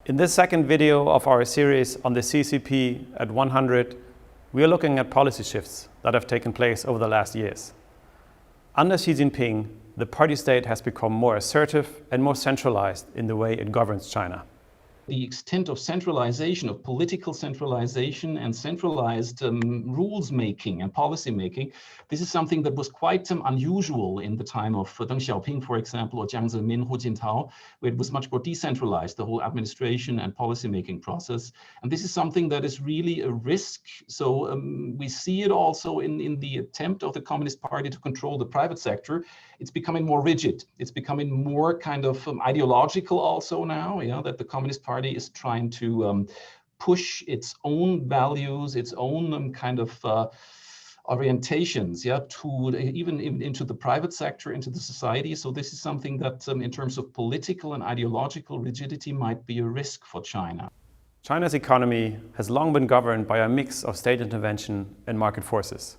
In this second video of our series on the CCP at 100, we are looking at policy shifts that have taken place over the last years. Under Xi Jinping, the party state has become more assertive and more centralized in the way it governs China. The extent of centralization, of political centralization and centralized rules making and policy making, this is something that was quite unusual in the time of Deng Xiaoping, for example, or Jiang Zemin, Hu Jintao, where it was much more decentralized, the whole administration and policy making process. And this is something that is really a risk. So we see it also in the attempt of the Communist Party to control the private sector. It's becoming more rigid. It's becoming more kind of ideological also now, that the Communist Party is trying to push its own values, its own kind of orientations, to even into the private sector, into the society. So this is something that in terms of political and ideological rigidity might be a risk for China. China's economy has long been governed by a mix of state intervention and market forces.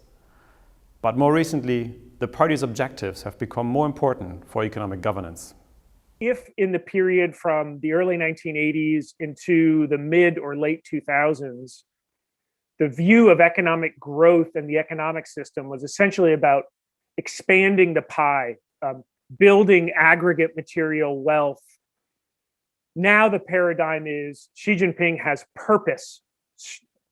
But more recently, the party's objectives have become more important for economic governance. If in the period from the early 1980s into the mid or late 2000s, the view of economic growth and the economic system was essentially about expanding the pie, building aggregate material wealth. Now the paradigm is Xi Jinping has purpose,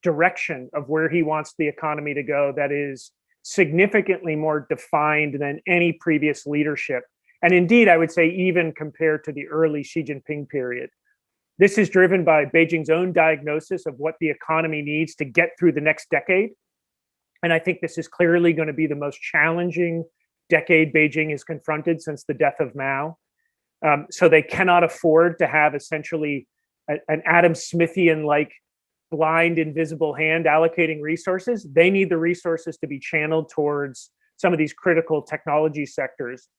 direction of where he wants the economy to go that is significantly more defined than any previous leadership. And indeed, I would say even compared to the early Xi Jinping period. This is driven by Beijing's own diagnosis of what the economy needs to get through the next decade. And I think this is clearly going to be the most challenging decade Beijing has confronted since the death of Mao. So they cannot afford to have essentially an Adam Smithian-like blind, invisible hand allocating resources. They need the resources to be channeled towards some of these critical technology sectors.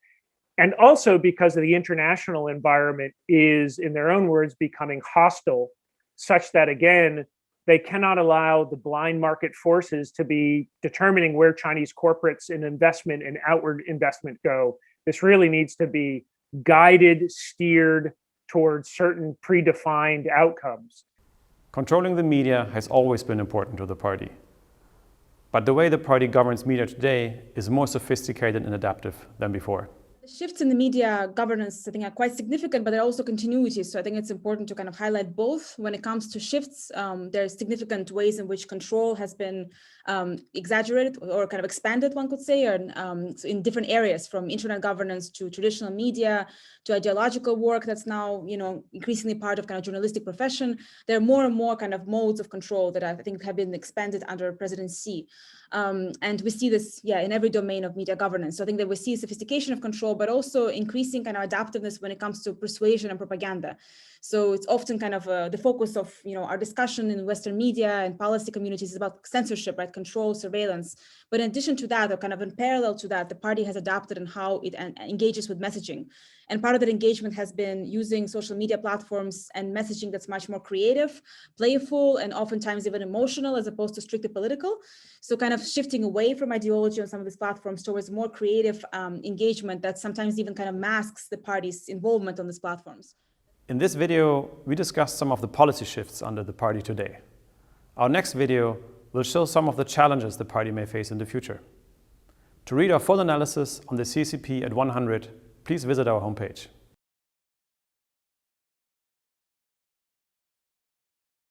And also because of the international environment is, in their own words, becoming hostile, such that, again, they cannot allow the blind market forces to be determining where Chinese corporates and investment and outward investment go. This really needs to be guided, steered towards certain predefined outcomes. Controlling the media has always been important to the party. But the way the party governs media today is more sophisticated and adaptive than before. Shifts in the media governance, I think, are quite significant, but there are also continuities. So I think it's important to kind of highlight both. When it comes to shifts, there are significant ways in which control has been exaggerated or kind of expanded, one could say, or in different areas, from internet governance to traditional media to ideological work that's now, increasingly part of kind of journalistic profession. There are more and more kind of modes of control that I think have been expanded under President Xi. And we see this, in every domain of media governance. So I think that we see sophistication of control, but also increasing kind of adaptiveness when it comes to persuasion and propaganda. So it's often kind of the focus of our discussion in Western media and policy communities is about censorship, right? Control, surveillance. But in addition to that, or kind of in parallel to that, the party has adapted in how it engages with messaging. And part of that engagement has been using social media platforms and messaging that's much more creative, playful, and oftentimes even emotional as opposed to strictly political. So kind of shifting away from ideology on some of these platforms towards more creative engagement that sometimes even kind of masks the party's involvement on these platforms. In this video, we discussed some of the policy shifts under the party today. Our next video will show some of the challenges the party may face in the future. To read our full analysis on the CCP at 100, please visit our homepage.